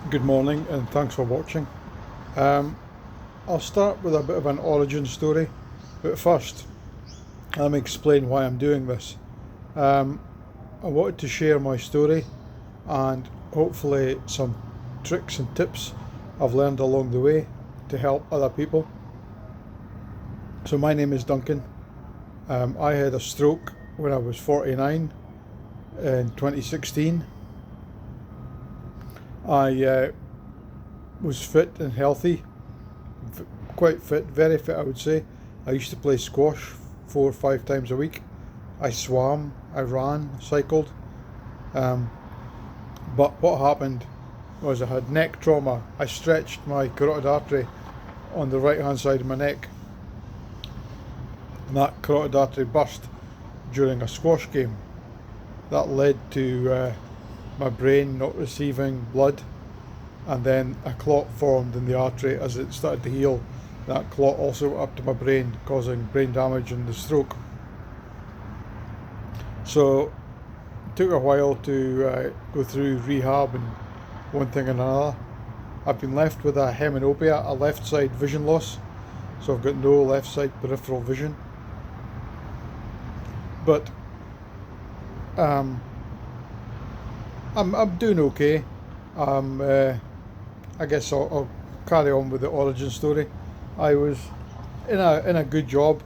Good morning and thanks for watching. Um, I'll start with a bit of an origin story, but first let me explain why I'm doing this. Um, I wanted to share my story and hopefully some tricks and tips I've learned along the way to help other people. So my name is Duncan. I had a stroke when I was 49 in 2016. I was fit and healthy, quite fit, very fit I would say. I used to play squash 4 or 5 times a week. I swam, I ran, cycled. Um, but what happened was I had neck trauma. I stretched my carotid artery on the right hand side of my neck, and that carotid artery burst during a squash game. That led to my brain not receiving blood, and then a clot formed in the artery as it started to heal. That clot also went up to my brain, causing brain damage and the stroke. So it took a while to go through rehab and one thing and another. I've been left with a heminopia, a left side vision loss, so I've got no left side peripheral vision. But um, I'm doing okay. I guess I'll carry on with the origin story. I was in a good job,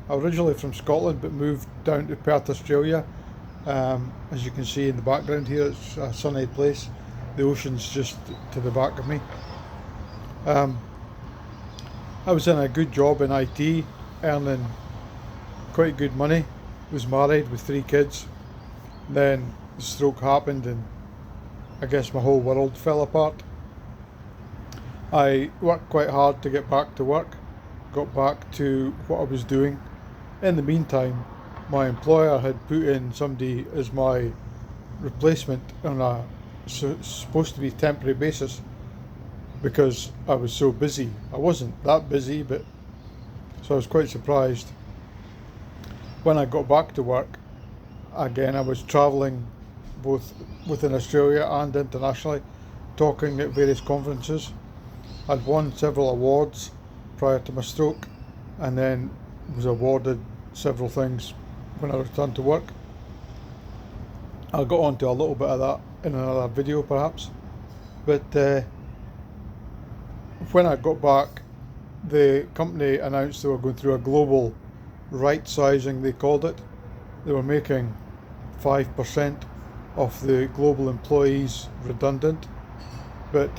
originally from Scotland, but moved down to Perth, Australia. As you can see in the background here, it's a sunny place. The ocean's just to the back of me. Um, I was in a good job in IT, earning quite good money. Was married with 3 kids. Then the stroke happened, and I guess my whole world fell apart. I worked quite hard to get back to work, got back to what I was doing. In the meantime, my employer had put in somebody as my replacement on a supposed to be temporary basis because I was so busy. I wasn't that busy, but so I was quite surprised. When I got back to work, again I was travelling both within Australia and internationally, talking at various conferences. I'd won several awards prior to my stroke, and then was awarded several things when I returned to work. I'll go on to a little bit of that in another video perhaps. But when I got back, the company announced they were going through a global right sizing, they called it. They were making 5% of the global employees redundant, but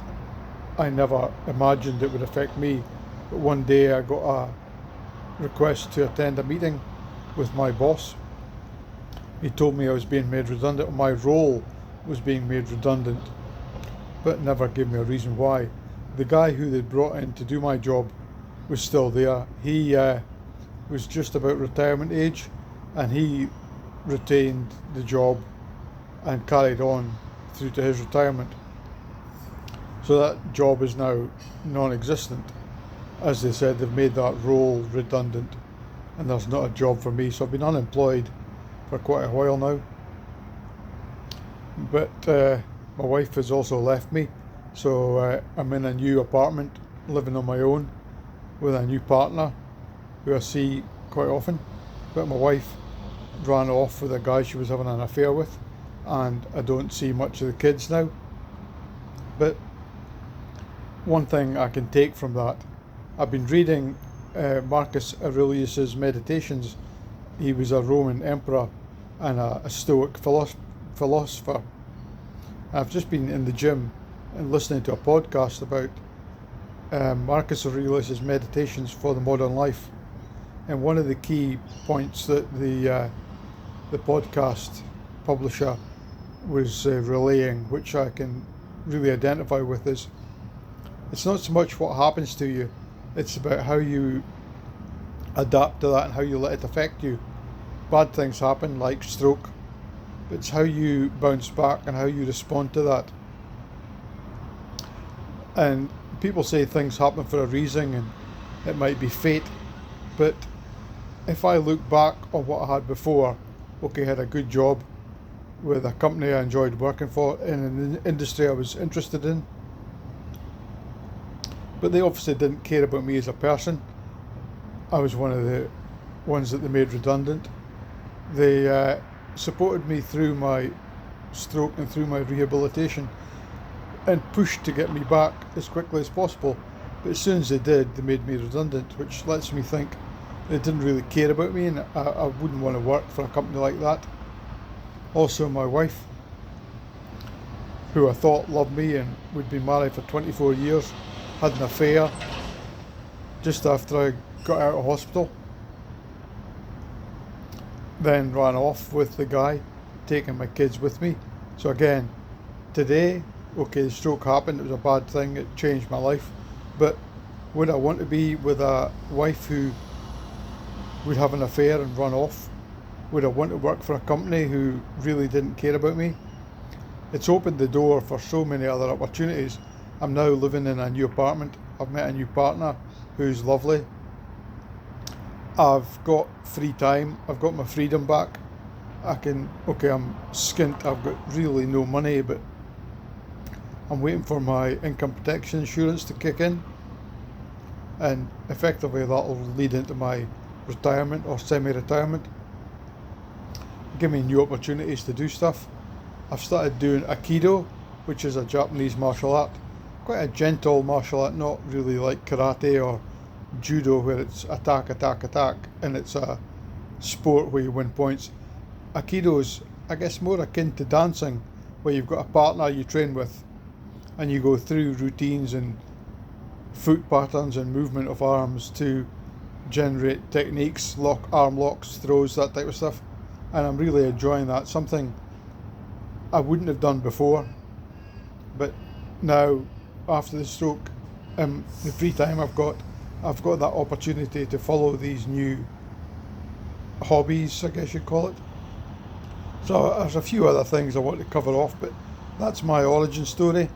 I never imagined it would affect me. But one day I got a request to attend a meeting with my boss. He told me I was being made redundant, my role was being made redundant, but never gave me a reason why. The guy who they brought in to do my job was still there. He was just about retirement age, and he retained the job and carried on through to his retirement. So that job is now non-existent. As they said, they've made that role redundant, and there's not a job for me. So I've been unemployed for quite a while now. But my wife has also left me, so I'm in a new apartment, living on my own with a new partner who I see quite often. But my wife ran off with a guy she was having an affair with, and I don't see much of the kids now. But one thing I can take from that, I've been reading Marcus Aurelius's Meditations. He was a Roman emperor and a Stoic philosopher. I've just been in the gym and listening to a podcast about Marcus Aurelius's Meditations for the Modern Life. And one of the key points that the podcast publisher was relaying, which I can really identify with, is it's not so much what happens to you, it's about how you adapt to that and how you let it affect you. Bad things happen, like stroke, but it's how you bounce back and how you respond to that. And people say things happen for a reason and it might be fate, but if I look back on what I had before, okay, I had a good job with a company I enjoyed working for in an industry I was interested in. but they obviously didn't care about me as a person. I was one of the ones that they made redundant. They supported me through my stroke and through my rehabilitation and pushed to get me back as quickly as possible. But as soon as they did, they made me redundant, which lets me think they didn't really care about me, and I wouldn't want to work for a company like that. Also, my wife, who I thought loved me and we'd been married for 24 years, had an affair just after I got out of hospital. Then ran off with the guy, taking my kids with me. So again, today, okay, the stroke happened, it was a bad thing, it changed my life. But would I want to be with a wife who would have an affair and run off? Would I want to work for a company who really didn't care about me? It's opened the door for so many other opportunities. I'm now living in a new apartment. I've met a new partner who's lovely. I've got free time. I've got my freedom back. I'm skint. I've got really no money, but I'm waiting for my income protection insurance to kick in. And effectively that'll lead into my retirement or semi-retirement. Give me new opportunities to do stuff. I've started doing Aikido, which is a Japanese martial art. Quite a gentle martial art, not really like karate or judo where it's attack, and it's a sport where you win points. Aikido is, I guess, more akin to dancing, where you've got a partner you train with and you go through routines and foot patterns and movement of arms to generate techniques, arm locks, throws, that type of stuff. And I'm really enjoying that. Something I wouldn't have done before, but now after the stroke, the free time I've got that opportunity to follow these new hobbies, I guess you'd call it. So there's a few other things I want to cover off, but that's my origin story.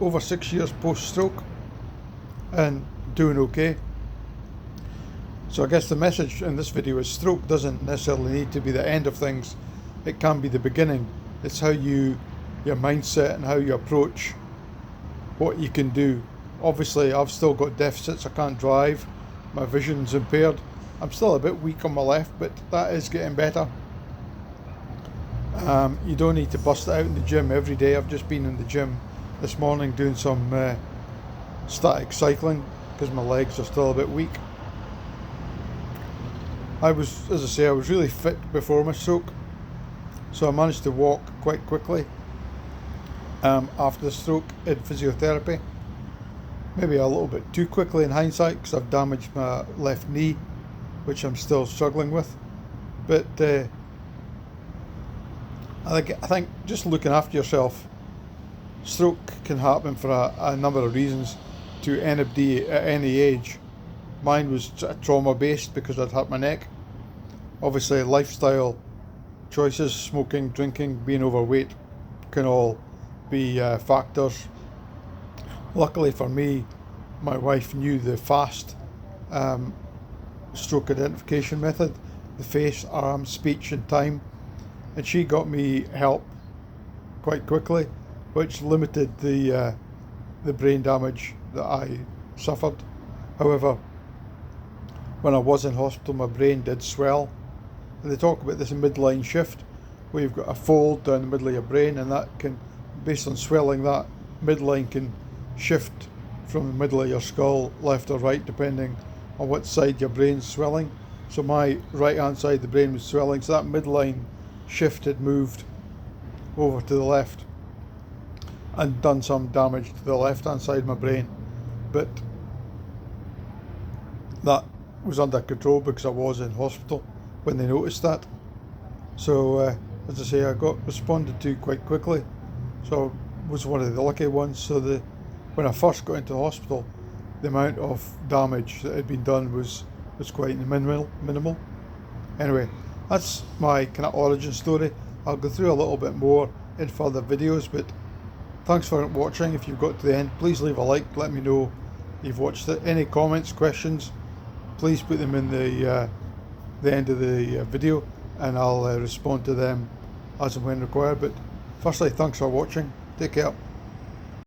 Over 6 years post-stroke and doing okay. So I guess the message in this video is stroke doesn't necessarily need to be the end of things. It can be the beginning. It's how your mindset and how you approach what you can do. Obviously I've still got deficits. I can't drive. My vision's impaired. I'm still a bit weak on my left, but that is getting better. You don't need to bust it out in the gym every day. I've just been in the gym this morning doing some static cycling because my legs are still a bit weak. As I say, I was really fit before my stroke, so I managed to walk quite quickly after the stroke in physiotherapy. Maybe a little bit too quickly in hindsight because I've damaged my left knee, which I'm still struggling with. But I think just looking after yourself. Stroke can happen for a number of reasons to anybody at any age. Mine was trauma based because I'd hurt my neck. Obviously lifestyle choices, smoking, drinking, being overweight can all be factors. Luckily for me, my wife knew the FAST stroke identification method, the face, arm, speech and time, and she got me help quite quickly, which limited the brain damage that I suffered. However, when I was in hospital, my brain did swell, and they talk about this midline shift, where you've got a fold down the middle of your brain, and that can, based on swelling, that midline can shift from the middle of your skull left or right depending on what side your brain's swelling. So my right hand side of the brain was swelling, so that midline shift had moved over to the left and done some damage to the left hand side of my brain, but that was under control because I was in hospital when they noticed that. So as I say, I got responded to quite quickly, so I was one of the lucky ones. So when I first got into hospital, the amount of damage that had been done was quite minimal. Anyway, that's my kind of origin story. I'll go through a little bit more in further videos, but thanks for watching. If you've got to the end, please leave a like, let me know you've watched it. Any comments, questions, please put them in the end of the video, and I'll respond to them as and when required. But firstly, thanks for watching. Take care.